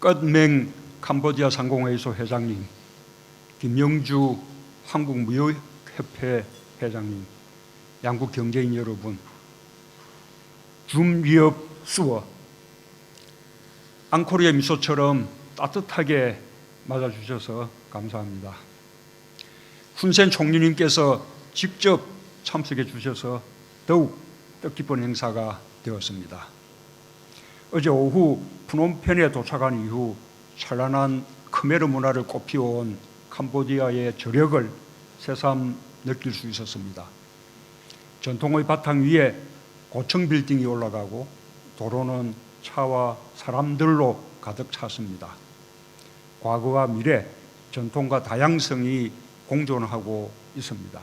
끝맹 캄보디아 상공회의소 회장님, 김영주 한국무역협회 회장님, 양국 경제인 여러분, 줌리업 수어, 앙코르의 미소처럼 따뜻하게 맞아주셔서 감사합니다. 훈센 총리님께서 직접 참석해 주셔서 더욱 뜻깊은 행사가 되었습니다. 어제 오후 프놈펜에 도착한 이후 찬란한 크메르 문화를 꽃피워온 캄보디아의 저력을 새삼 느낄 수 있었습니다. 전통의 바탕 위에 고층 빌딩이 올라가고 도로는 차와 사람들로 가득 찼습니다. 과거와 미래, 전통과 다양성이 공존하고 있습니다.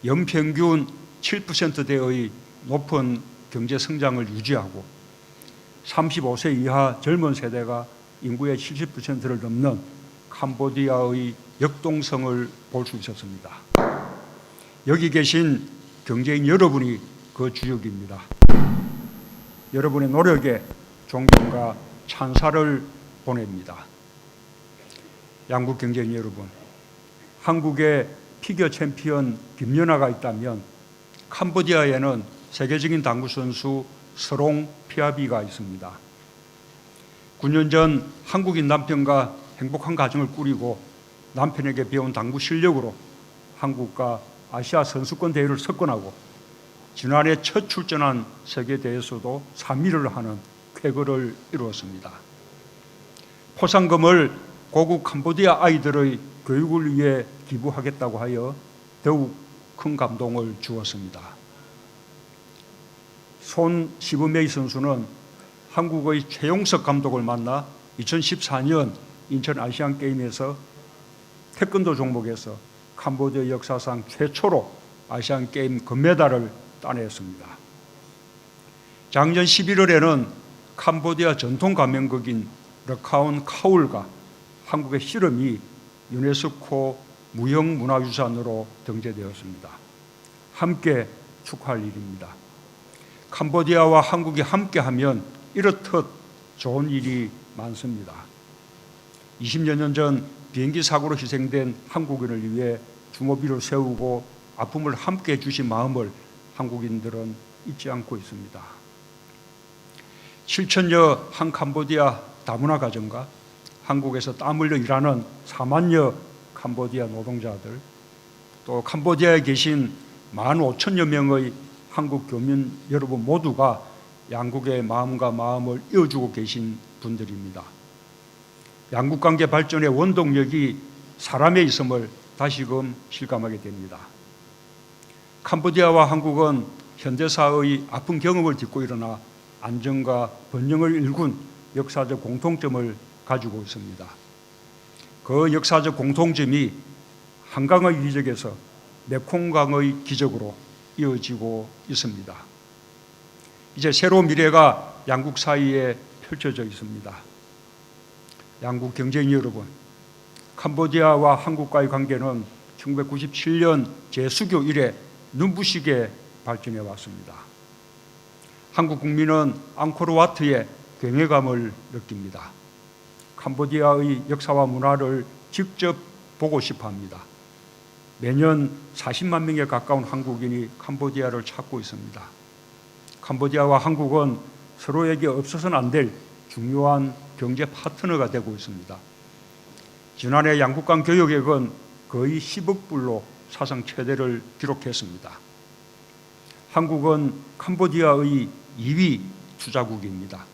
연평균 7%대의 높은 경제 성장을 유지하고 35세 이하 젊은 세대가 인구의 70%를 넘는 캄보디아의 역동성을 볼 수 있었습니다. 여기 계신 경제인 여러분이 그 주역입니다. 여러분의 노력에 존경과 찬사를 보냅니다. 양국 경제인 여러분, 한국의 피겨 챔피언 김연아가 있다면 캄보디아에는 세계적인 당구 선수 서롱 피아비가 있습니다. 9년 전 한국인 남편과 행복한 가정을 꾸리고 남편에게 배운 당구 실력으로 한국과 아시아 선수권 대회를 석권하고 지난해 첫 출전한 세계대회에서도 3위를 하는 쾌거를 이루었습니다. 포상금을 고국 캄보디아 아이들의 교육을 위해 기부하겠다고 하여 더욱 큰 감동을 주었습니다. 손 시브메이 선수는 한국의 최용석 감독을 만나 2014년 인천 아시안게임에서 태권도 종목에서 캄보디아 역사상 최초로 아시안게임 금메달을 따냈습니다. 작년 11월에는 캄보디아 전통 가면극인 르카운 카울과 한국의 씨름이 유네스코 무형문화유산으로 등재되었습니다. 함께 축하할 일입니다. 캄보디아와 한국이 함께하면 이렇듯 좋은 일이 많습니다. 20여 년 전 비행기 사고로 희생된 한국인을 위해 주모비를 세우고 아픔을 함께 해주신 마음을 한국인들은 잊지 않고 있습니다. 7천여 한 캄보디아 다문화 가정과 한국에서 땀 흘려 일하는 4만여 캄보디아 노동자들, 또 캄보디아에 계신 15,000여 명의 한국 교민 여러분 모두가 양국의 마음과 마음을 이어주고 계신 분들입니다. 양국관계 발전의 원동력이 사람에 있음을 다시금 실감하게 됩니다. 캄보디아와 한국은 현대사의 아픈 경험을 딛고 일어나 안정과 번영을 일군 역사적 공통점을 가지고 있습니다. 그 역사적 공통점이 한강의 기적에서 메콩강의 기적으로 이어지고 있습니다. 이제 새로운 미래가 양국 사이에 펼쳐져 있습니다. 양국 경제인 여러분, 캄보디아와 한국과의 관계는 1997년 제수교 이래 눈부시게 발전해 왔습니다. 한국 국민은 앙코르와트의 경외감을 느낍니다. 캄보디아의 역사와 문화를 직접 보고 싶어 합니다. 매년 40만 명에 가까운 한국인이 캄보디아를 찾고 있습니다. 캄보디아와 한국은 서로에게 없어서는 안 될 중요한 경제 파트너가 되고 있습니다. 지난해 양국 간 교역액은 거의 10억 불로 사상 최대를 기록했습니다. 한국은 캄보디아의 2위 투자국입니다.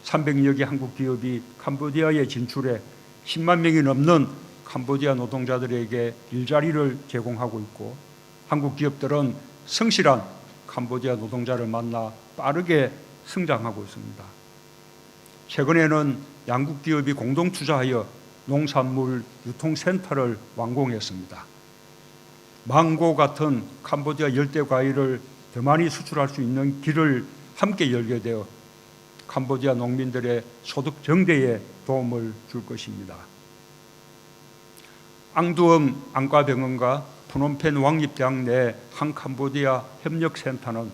300여 개 한국 기업이 캄보디아에 진출해 10만 명이 넘는 캄보디아 노동자들에게 일자리를 제공하고 있고, 한국 기업들은 성실한 캄보디아 노동자를 만나 빠르게 성장하고 있습니다. 최근에는 양국 기업이 공동 투자하여 농산물 유통센터를 완공했습니다. 망고 같은 캄보디아 열대 과일을 더 많이 수출할 수 있는 길을 함께 열게 되어 캄보디아 농민들의 소득 증대에 도움을 줄 것입니다. 앙두엄 안과병원과 프놈펜 왕립대학 내 한 캄보디아 협력센터는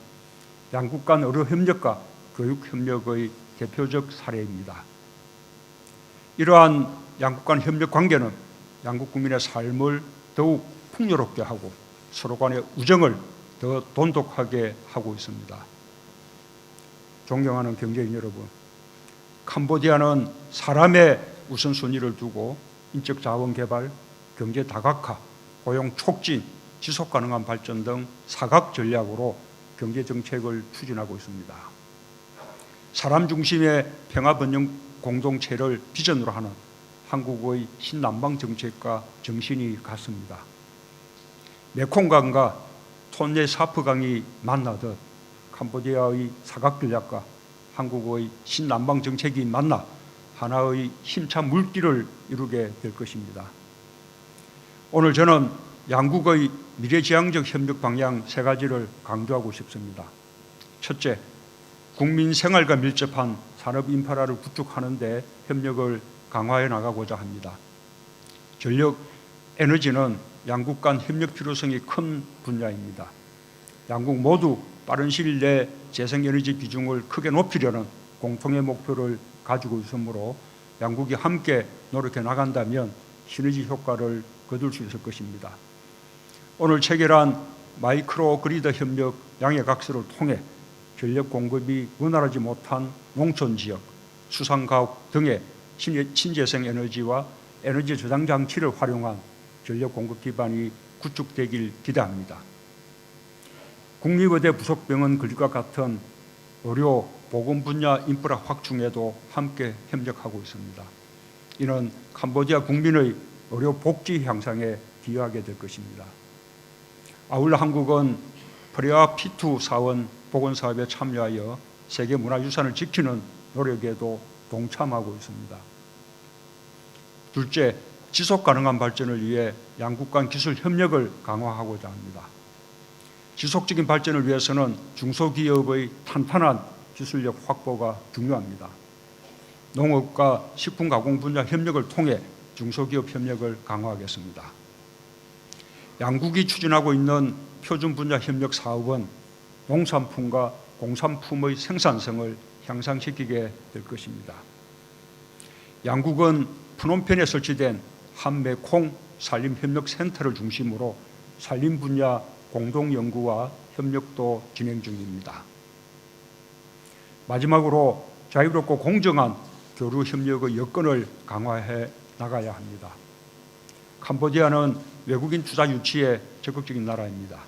양국 간 의료 협력과 교육 협력의 대표적 사례입니다. 이러한 양국 간 협력 관계는 양국 국민의 삶을 더욱 풍요롭게 하고 서로 간의 우정을 더 돈독하게 하고 있습니다. 존경하는 경제인 여러분, 캄보디아는 사람의 우선순위를 두고 인적 자원 개발, 경제 다각화, 고용 촉진, 지속 가능한 발전 등 사각 전략으로 경제 정책을 추진하고 있습니다. 사람 중심의 평화 번영 공동체를 비전으로 하는 한국의 신남방 정책과 정신이 같습니다. 메콩강과 톤레 사프강이 만나듯 캄보디아의 사각 전략과 한국의 신남방 정책이 만나 하나의 힘찬 물길을 이루게 될 것입니다. 오늘 저는 양국의 미래지향적 협력 방향 세 가지를 강조하고 싶습니다. 첫째, 국민 생활과 밀접한 산업 인프라를 구축하는 데 협력을 강화해 나가고자 합니다. 전력, 에너지는 양국 간 협력 필요성이 큰 분야입니다. 양국 모두 빠른 시일 내 재생에너지 비중을 크게 높이려는 공통의 목표를 가지고 있으므로 양국이 함께 노력해 나간다면 시너지 효과를 거둘 수 있을 것입니다. 오늘 체결한 마이크로 그리드 협력 양해각서를 통해 전력 공급이 원활하지 못한 농촌 지역, 수상가옥 등의 신재생 에너지와 에너지 저장 장치를 활용한 전력 공급 기반이 구축되길 기대합니다. 국립의대 부속병원 건립과 같은 의료, 보건 분야 인프라 확충에도 함께 협력하고 있습니다. 이는 캄보디아 국민의 의료 복지 향상에 기여하게 될 것입니다. 아울러 한국은 프레아 P2 사원 보건사업에 참여하여 세계문화유산을 지키는 노력에도 동참하고 있습니다. 둘째, 지속가능한 발전을 위해 양국 간 기술 협력을 강화하고자 합니다. 지속적인 발전을 위해서는 중소기업의 탄탄한 기술력 확보가 중요합니다. 농업과 식품가공 분야 협력을 통해 중소기업 협력을 강화하겠습니다. 양국이 추진하고 있는 표준 분야 협력 사업은 농산품과 공산품의 생산성을 향상시키게 될 것입니다. 양국은 프놈펜에 설치된 한메콩 산림협력센터를 중심으로 산림 분야 공동연구와 협력도 진행 중입니다. 마지막으로 자유롭고 공정한 교류 협력의 여건을 강화해 나가야 합니다. 캄보디아는 외국인 투자 유치에 적극적인 나라입니다.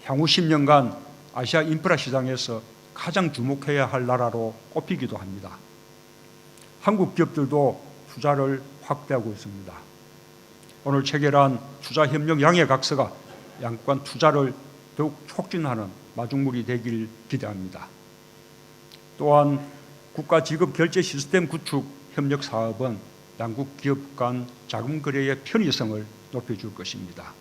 향후 10년간 아시아 인프라 시장에서 가장 주목해야 할 나라로 꼽히기도 합니다. 한국 기업들도 투자를 확대하고 있습니다. 오늘 체결한 투자협력 양해각서가 양국 간 투자를 더욱 촉진하는 마중물이 되길 기대합니다. 또한 국가지급결제 시스템 구축 협력 사업은 양국 기업 간 자금 거래의 편의성을 높여줄 것입니다.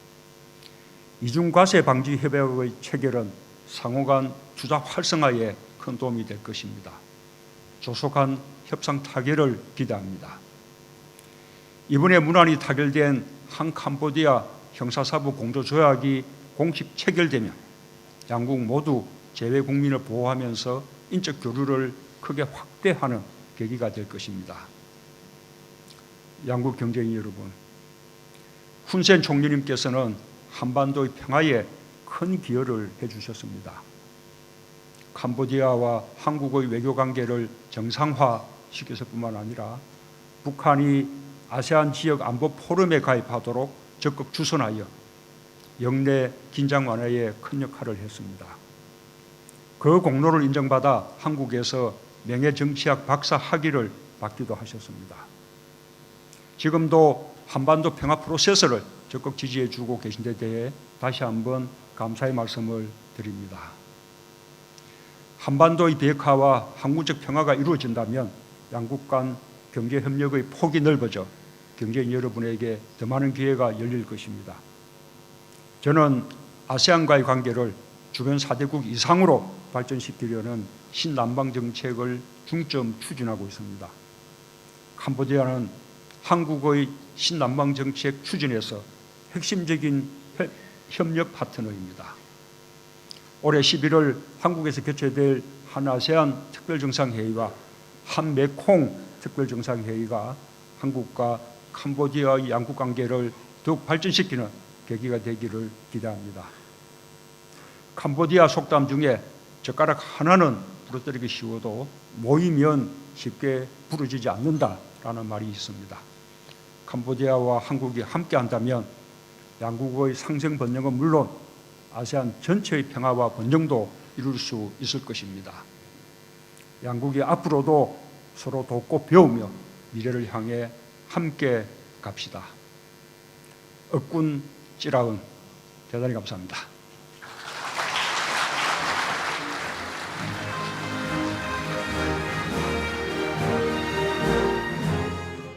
이중과세 방지 협약의 체결은 상호 간 투자 활성화에 큰 도움이 될 것입니다. 조속한 협상 타결을 기대합니다. 이번에 문안이 타결된 한 캄보디아 형사사법 공조조약이 공식 체결되면 양국 모두 재외 국민을 보호하면서 인적 교류를 크게 확대하는 계기가 될 것입니다. 양국 경제인 여러분, 훈센 총리님께서는 한반도의 평화에 큰 기여를 해주셨습니다. 캄보디아와 한국의 외교관계를 정상화시켰을 뿐만 아니라 북한이 아세안 지역 안보 포럼에 가입하도록 적극 추선하여 영내 긴장 완화에 큰 역할을 했습니다. 그 공로를 인정받아 한국에서 명예정치학 박사 학위를 받기도 하셨습니다. 지금도 한반도 평화 프로세스를 적극 지지해 주고 계신 데 대해 다시 한번 감사의 말씀을 드립니다. 한반도의 비핵화와 항구적 평화가 이루어진다면 양국 간 경제협력의 폭이 넓어져 경제인 여러분에게 더 많은 기회가 열릴 것입니다. 저는 아세안과의 관계를 주변 4대국 이상으로 발전시키려는 신남방 정책을 중점 추진하고 있습니다. 캄보디아는 한국의 신남방 정책 추진에서 핵심적인 협력 파트너입니다. 올해 11월 한국에서 개최될 한아세안 특별정상회의와 한메콩 특별정상회의가 한국과 캄보디아의 양국 관계를 더욱 발전시키는 계기가 되기를 기대합니다. 캄보디아 속담 중에 젓가락 하나는 부러뜨리기 쉬워도 모이면 쉽게 부러지지 않는다라는 말이 있습니다. 캄보디아와 한국이 함께한다면 양국의 상생 번영은 물론 아세안 전체의 평화와 번영도 이룰 수 있을 것입니다. 양국이 앞으로도 서로 돕고 배우며 미래를 향해 함께 갑시다. 억군 찌라은 대단히 감사합니다.